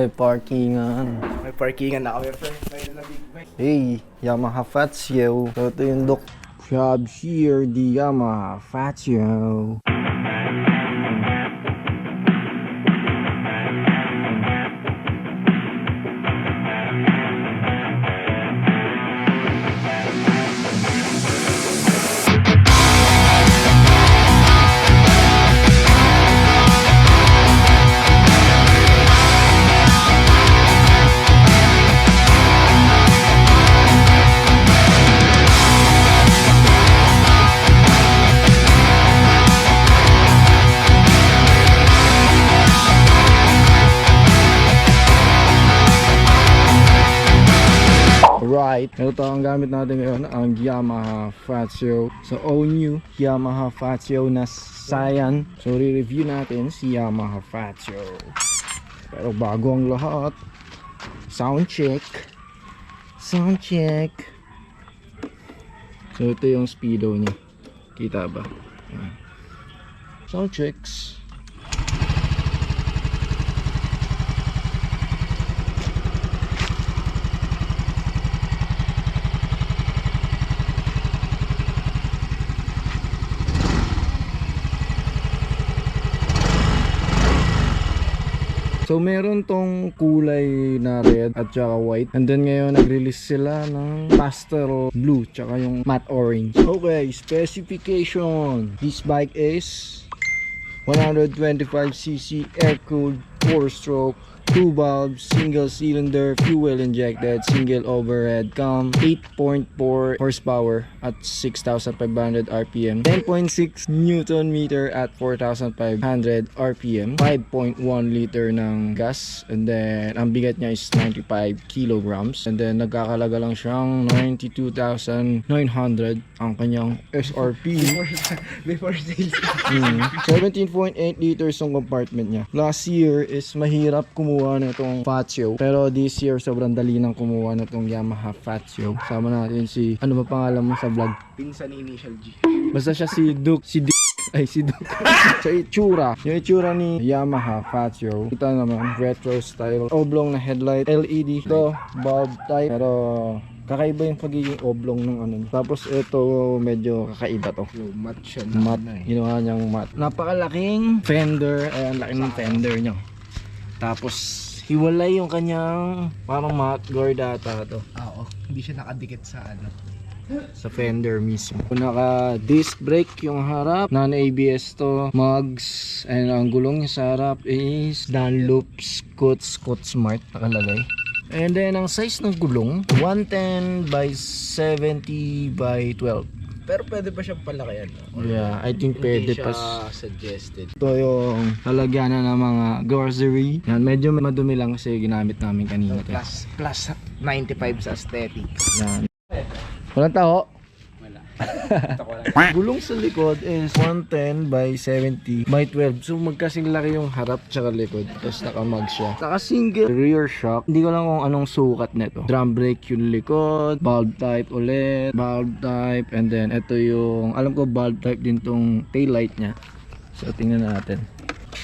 may parkingan. May parkingan na kami, friend. May big bike. Hey, Yamaha Fazio. So, ito yung dock shop here, the Yamaha Fazio. Right, ito ang gamit natin ngayon, ang Yamaha Fazio. So all new Yamaha Fazio na Saiyan. So re-review natin si Yamaha Fazio. Pero bago ang lahat, sound check. Sound check. So ito yung speedo niya. Kita ba? Ayan. Sound checks. So meron tong kulay na red at saka white. And then ngayon nag-release sila ng pastel blue tsaka yung matte orange. Okay, specification. This bike is 125cc air-cooled 4-stroke, 2 valves, single cylinder, fuel injected, single overhead cam, 8.4 horsepower at 6,500 rpm, 10.6 newton meter at 4,500 rpm, 5.1 liter ng gas, and then ang bigat niya is 95 kilograms, and then nagkakalaga lang siyang 92,900 ang kanyang SRP. Before sales. 17.8 liters yung compartment niya. Last year is mahirap kumuha na itong Fazio, pero this year sobrang dali nang kumuha na itong Yamaha Fazio. Sama natin si, ano ba pangalan mo sa vlog? Pinsan ni Initial G. Basta siya si Duke, si Duke. Sa itsura, yung itsura ni Yamaha Fazio, kita naman retro style, oblong na headlight, LED ito, bulb type, pero kakaiba yung pagiging oblong ng ano. Tapos ito medyo kakaiba to. So, matte siya Matte, ginawa niyang matte. Napakalaking fender, ayan, laki ng fender niya. Tapos hiwalay yung kanyang parang matte guard ata to. Oo, hindi siya nakadikit sa ano. Sa fender mismo. Naka disc brake yung harap, non-ABS to, mugs, and ang gulong niya sa harap is Dunlop Scott Smart nakalagay. And then ang size ng gulong 110 by 70 by 12. Pero pwede pa siyang palakihan. Yeah, I think pwede pa. Suggested. Ito yung lalagyanan ng mga grocery. Yan, medyo madumi lang kasi ginamit namin kanina. Plus 95 sa aesthetics. Yan. Walang tao. Wala. Gulong sa likod is 110 by 70 by 12. So magkasing laki yung harap tsaka likod. Tapos nakamag siya. Saka single rear shock. Hindi ko lang kung anong sukat nito. Drum brake yung likod. Valve type ulit. Valve type. And then ito yung, alam ko valve type din tong tail light nya. So tingnan natin.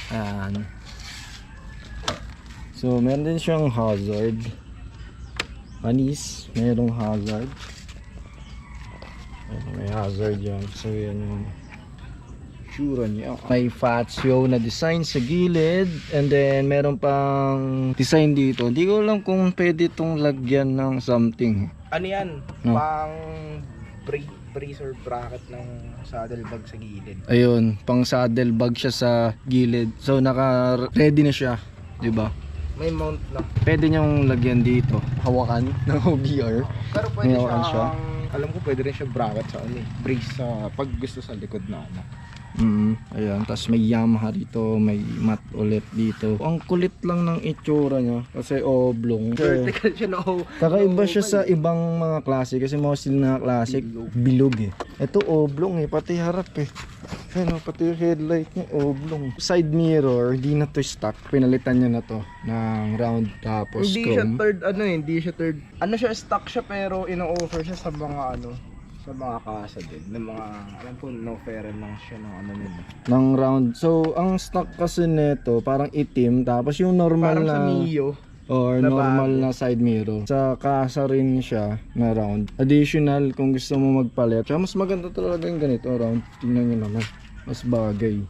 Ayan. So meron din siyang hazard. Panis. Merong hazard. May hazard yan. So yan yung tsura niya. May Fazio na design sa gilid. And then meron pang design dito. Hindi ko lang kung pwede itong lagyan ng something. Ano yan? No. Pang brace or bracket ng saddlebag sa gilid. Ayun, pang saddlebag siya sa gilid. So naka ready na siya, 'di ba? May mount na. Pwede niyong lagyan dito, hawakan ng OBR. Pero pwede May hawakan siya. alam ko pwede rin siya bracket sa ano eh. Brace sa pag gusto sa likod na ano. Ayan, tapos may Yamaha dito, may matte ulit dito. Ang kulit lang ng itsura niya kasi oblong. Vertical siya na Kakaiba siya sa ibang mga klase kasi mostly na classic bilog eh. Ito oblong eh, pati harap eh. Ano, pati yung headlight niya oblong. Side mirror, di na to stock. Pinalitan niya na to ng round tapos hindi siya chrome. third ano eh, hindi siya third. Ano siya stock siya pero ino-offer siya sa mga ano, sa mga kasa din, ng mga alam ko no fair lang siya ng ano nila. Ng round. So, ang stock kasi nito parang itim tapos yung normal Parang na sa Mio. or Na normal bago. na side mirror. Sa kasa rin siya na round. Additional kung gusto mo magpalit. Tsaka mas maganda talaga yung ganito round. Tingnan nyo naman. Mas bagay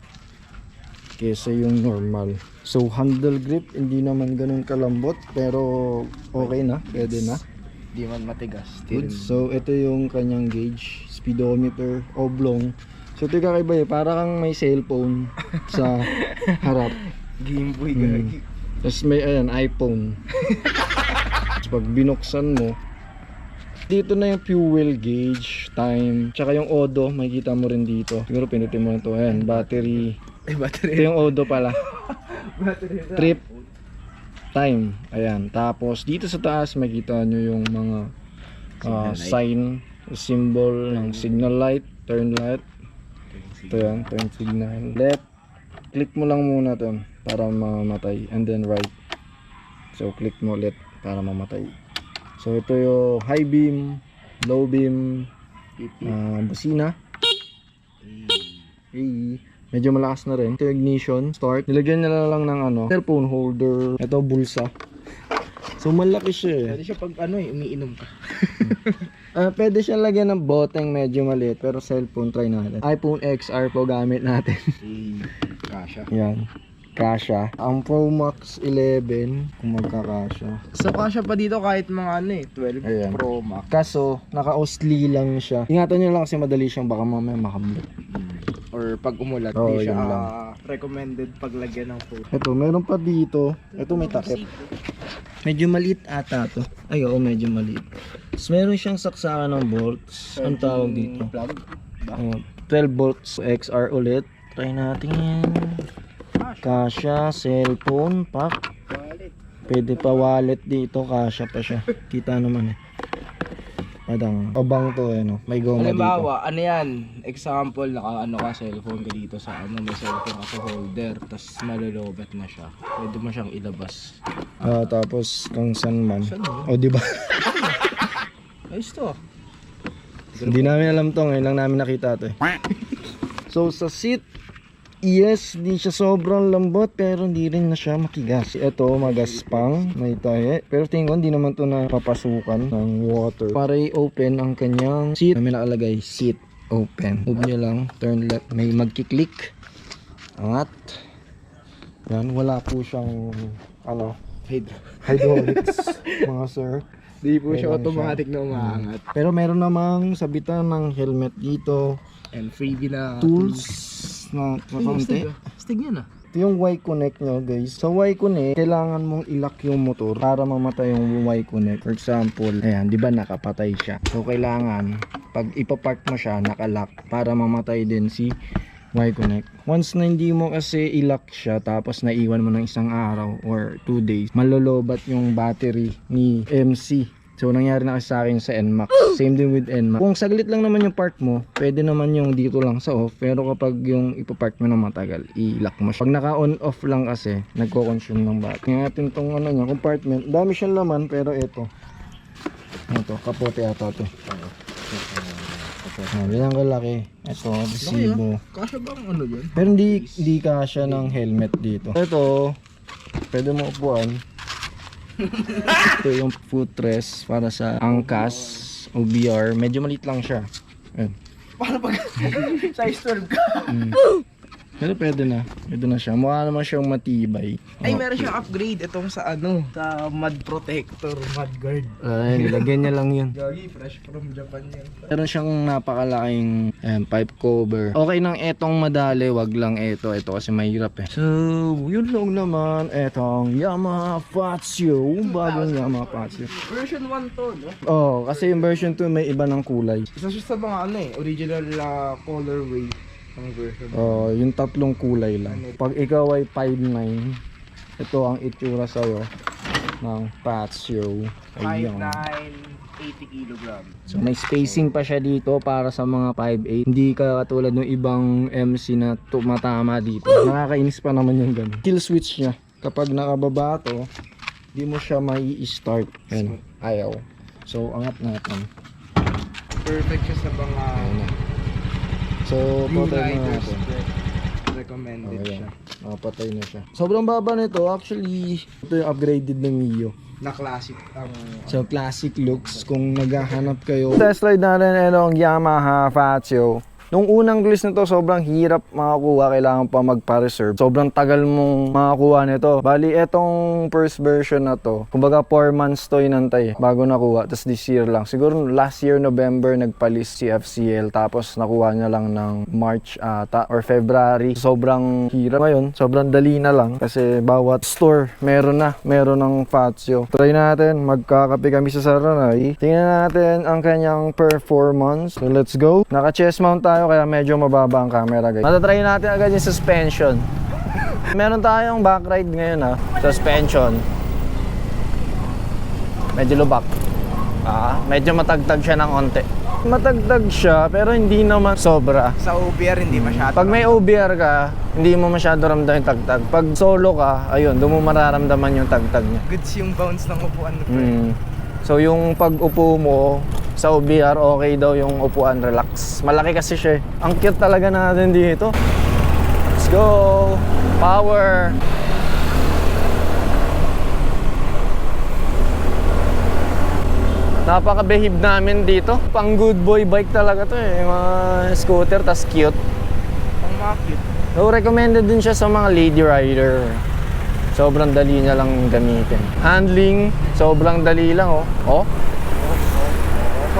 kesa yung normal. So handle grip hindi naman ganun kalambot pero okay na, pwede na. Di man matigas. Good. So ito yung kanyang gauge, speedometer, oblong. So ito kakaiba para kang may cellphone sa harap. Game Boy Hmm. gagi. Tapos may ayan, iPhone. Tapos pag binuksan mo, dito na yung fuel gauge, time, tsaka yung odo, makikita mo rin dito. Siguro pinutin mo na ito. Ayan, battery. Ay, battery. Ito yung odo pala. Battery na. Trip, time. Ayan. Tapos dito sa taas, makikita nyo yung mga Signal light. sign, symbol ng signal light, turn light. Ito yan, turn signal. Left, click mo lang muna to para mamatay. And then right. So click mo ulit para mamatay. So ito yung high beam, low beam, busina. Hey. Medyo malakas na rin. Ito yung ignition, start. Nilagyan nila lang ng ano, cellphone holder. Ito bulsa. So malaki siya eh. Pwede siya pag umiinom ka. Pwede siya lagyan ng boteng medyo maliit pero cellphone try natin. iPhone XR po gamit natin. Kasha. Yan. Kasha. Ang Pro Max 11 kung magkakasya. So kasha pa dito kahit mga 12 Ayan. Pro Max. Kaso naka-osli lang siya. Ingatan nyo lang kasi madali siyang baka mamaya makamlot. Or pag umulat, Oo, di siya yun lang. recommended paglagyan ng phone. Ito, meron pa dito. Ito may takip. Medyo maliit ata to. Ay oo, medyo maliit. Tapos meron siyang saksakan ng bolts. Ang tawag dito? Plug. 12 volts XR ulit. Try natin yan. Kasha, cellphone, pack. Wallet. Pwede pa wallet dito, kasha pa siya. Kita naman eh. Adang, abang to eh no. May goma dito. Halimbawa, ano yan? Example, naka ka cellphone ka dito sa may cellphone ka sa holder, tapos malolobat na siya. Pwede mo siyang ilabas. Tapos kung saan man. Saan mo? O di ba? Ayos to. Hindi namin alam to, ngayon lang namin nakita to eh. So sa seat, yes, di siya sobrang lambot pero hindi rin na siya makigas. Ito magaspang, may tahe. Pero tingin ko hindi naman to napapasukan ng water. Para i-open ang kanyang seat, may nakalagay seat open. Move nyo lang, turn left, may magkiklik. Angat. Yan, wala po siyang hydraulics mga sir. Di po siya Kailangan automatic na umaangat. Pero meron namang sabitan ng helmet dito, And freebie na tools na kaunti. Stig yan ah. Ito yung Y-Connect nyo guys. Sa Y-Connect, kailangan mong ilock yung motor para mamatay yung Y-Connect. For example, ayan, di ba nakapatay siya. So kailangan, pag ipapark mo siya, nakalock para mamatay din si Y-Connect. Once na hindi mo kasi ilock siya, tapos naiwan mo ng isang araw or 2 days, malolobat yung battery ni MC. So nangyari na kasi sa akin sa NMAX. Same din with NMAX. Kung saglit lang naman yung park mo, pwede naman yung dito lang sa off. Pero kapag yung ipapark mo na matagal, i-lock mo siya. Pag naka on off lang kasi, nagko-consume ng battery. Ngayon tong ano niya, compartment. Dami siyang laman pero ito. Ito, kapote ata ito. Yan ang kalaki. Ito, resibo. Kasha bang ano yun? Pero hindi kasya ng helmet dito. Ito, pwede mo upuan. Ito yung footrest para sa angkas o BR. Medyo maliit lang siya. Ayan. Para pag size 12 ka. Pero pwede na siya. Mukha naman siyang matibay. Ay, meron siyang upgrade itong sa sa mud protector, mud guard. Ay, nilagyan niya lang yun. Gagi, fresh from Japan yan. Meron siyang napakalaking pipe cover. Okay nang etong madali, wag lang ito. Ito kasi mahirap eh. So, yun lang naman. Etong Yamaha Fazio. Bagong Yamaha Fazio. Version 1 to, no? Oh, kasi yung version 2 may iba ng kulay. Isa siya sa mga original colorway ng version. Oh, yung tatlong kulay lang. Pag ikaw ay 5'9", ito ang itsura sa'yo ng Fazio. 5'9", Ayan. 80 kilograms. So may spacing pa siya dito para sa mga 5'8". Hindi ka katulad ng ibang MC na tumatama dito. Nakakainis pa naman yung ganun. Kill switch niya. Kapag nakababa to, di mo siya mai-start. Ayan, ayaw. So angat natin. Perfect siya sa mga Ayan na. So, blue total na riders. natin. Recommended Okay. siya. Napatay na siya. Sobrang baba nito. Actually, ito yung upgraded na Mio. Na classic ang So, classic looks kung naghahanap kayo. Test ride natin itong Yamaha Fazio. Nung unang release nito, sobrang hirap makakuha. Kailangan pa magpa-reserve. Sobrang tagal mong makakuha nito. Bali, etong first version na to, kumbaga 4 months to inantay bago nakuha. Tapos this year lang. Siguro last year, November, nagpalis si FCL. Tapos nakuha niya lang ng March ata or February. Sobrang hirap. Ngayon, sobrang dali na lang. Kasi bawat store, meron ng Fazio. Try natin. Magkakape kami sa Saranay. Tingnan natin ang kanyang performance. So, let's go. Naka-chest mount tayo kaya medyo mababa ang camera guys. Matatry natin agad yung suspension. Meron tayong back ride ngayon ha. Suspension. Medyo lubak. Medyo matagtag siya ng onte. Matagtag siya pero hindi naman sobra. sa OBR hindi masyado. Pag may OBR ka, hindi mo masyado ramdam yung tagtag. Pag solo ka, ayun, doon mo mararamdaman yung tagtag niya. Goods yung bounce ng upuan mo. pre. So yung pag-upo mo sa OBR, okay daw yung upuan, relax. Malaki kasi siya. Ang cute talaga natin dito. Let's go! Power! Napaka-behave namin dito. Pang good boy bike talaga to eh. Mga scooter, tas cute. Ang mga cute. So recommended din siya sa mga lady rider. Sobrang dali niya lang gamitin. Handling, sobrang dali lang oh. Oh.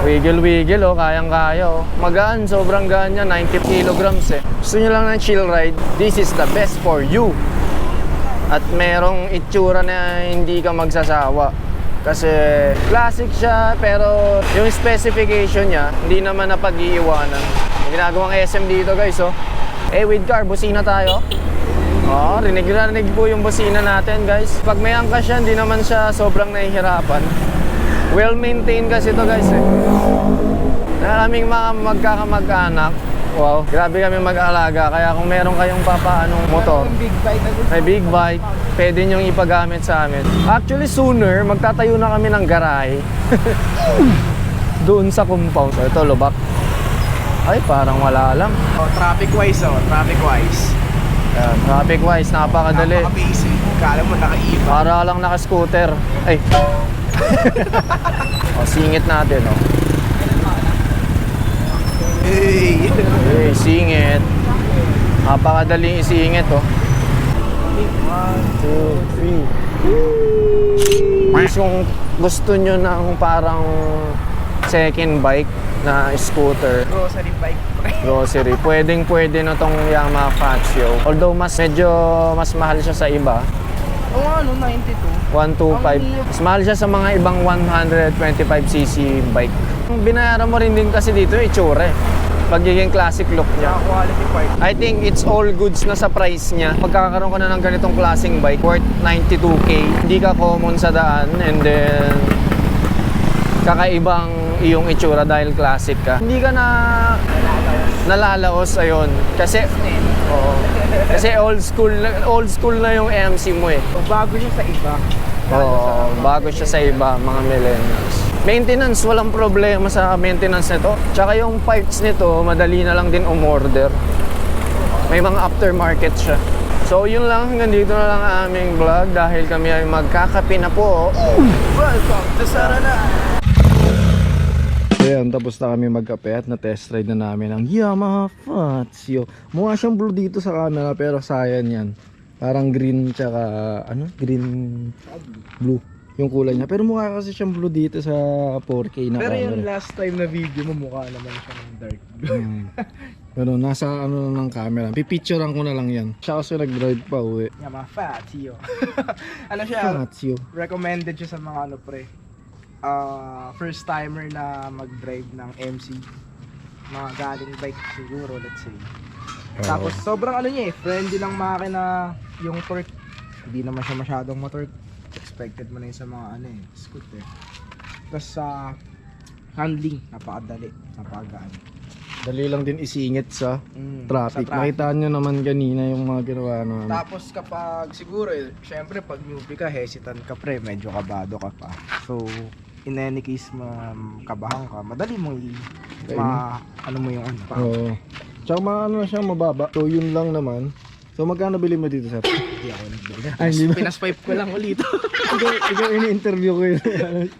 Wiggle oh, kayang-kaya oh. Magaan, sobrang gaan niya, 90 kilograms eh. Gusto niyo lang ng chill ride, this is the best for you. At merong itsura na hindi ka magsasawa. Kasi classic siya, pero yung specification niya, hindi naman napag-iiwanan. Yung ginagawang SM dito guys oh. With car, busina tayo. Rinig po yung busina natin guys. Pag may angkas siya, hindi naman siya sobrang nahihirapan. Well maintained kasi ito guys eh. Maraming mga magkakamag-anak. Wow, grabe kami mag-alaga. Kaya kung meron kayong papaanong motor, Yung big bike na gusto. may big bike, pwede nyong ipagamit sa amin. Actually sooner, magtatayo na kami ng garahe. Doon sa compound. So, ito lubak. Ay, parang wala lang. Traffic wise traffic wise. Ayan, traffic wise, napakadali. Napaka-basic. Kala mo naka-iba. Para lang naka-scooter. Ay. Singit natin, oh. Hey! Hey, singit. Napakadaling isingit, oh. 1, 2, 3. Kung gusto nyo ng parang second bike na scooter, Grocery bike. grocery, pwede na tong Yamaha Fazio. Although medyo mas mahal siya sa iba. Oo, 92. 125. Mas mahal siya sa mga ibang 125cc bike. Binayaran mo rin din kasi dito yung itsura eh. Pagiging classic look niya. Quality part. I think it's all goods na sa price niya. Pagkakaroon ka na ng ganitong klaseng bike worth 92k, hindi ka common sa daan and then kakaibang iyong itsura dahil classic ka. Hindi ka na nalalaos ayun. Kasi kasi old school na yung MC mo eh. O, bago siya sa iba. Bago siya sa iba, mga millennials. Maintenance, walang problema sa maintenance nito. Tsaka yung parts nito, madali na lang din umorder. May mga aftermarket siya. So yun lang, hanggang dito na lang ang aming vlog dahil kami ay magkakape na po. Welcome to Saranay! Ayan, tapos na kami magkape at na-test ride na namin ang Yamaha Fazio. Mukha siyang blue dito sa camera pero sayang yan. Parang green tsaka green blue yung kulay niya. Pero mukha kasi siyang blue dito sa 4K na Pero camera. yung last time na video mo, mukha naman siyang dark blue. Pero nasa lang ng camera. Pipicturean ko na lang yan. Siya kasi nag-drive pa uwi. Yamaha Fazio. Ano siya? Fazio. Recommended siya sa mga first timer na mag-drive ng MC. Mga galing bike siguro, let's say. Tapos sobrang niya friendly lang makina yung torque. Hindi naman siya masyadong motorque. Expected mo na yun sa mga scooter. Tapos sa handling, napakadali, napakagaan. Dali lang din isingit sa traffic. Sa Makita nyo naman kanina yung mga ginawa namin. Tapos kapag siguro, syempre pag newbie ka, hesitant ka pre, medyo kabado ka pa. So, in any case, kabahan ka, madali mo mo yung Oo. Tsaka siya, mababa. So yun lang naman. So magkano bili mo dito, sir? Hindi ako nagbili. Ay, hindi ba? Pinaspipe ko lang ulit. ikaw ini-interview ko yun.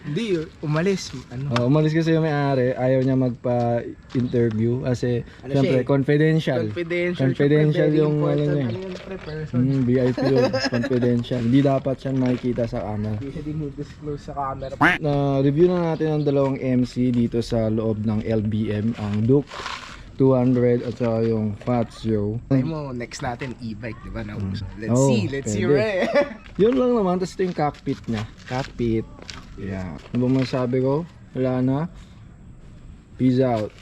Hindi, umalis. Ano? Umalis kasi yung may-ari, ayaw niya magpa-interview kasi Ano syempre siya eh? confidential. Confidential syempre, very yung important. ano niya. Ano yung pre-person? VIP yun, confidential. Hindi dapat siya makikita sa camera. Hindi siya din-disclose sa camera. Na-review na natin ang dalawang MC dito sa loob ng LBM, ang Duke 200 at saka yung Fazio. Tayo mo, next natin e-bike, di ba? Nauso. Let's Oh, see, pwede. Ray. Yun lang naman, tapos ito yung cockpit niya. Cockpit. Yeah. Ano ba masabi ko? Wala na. Peace out.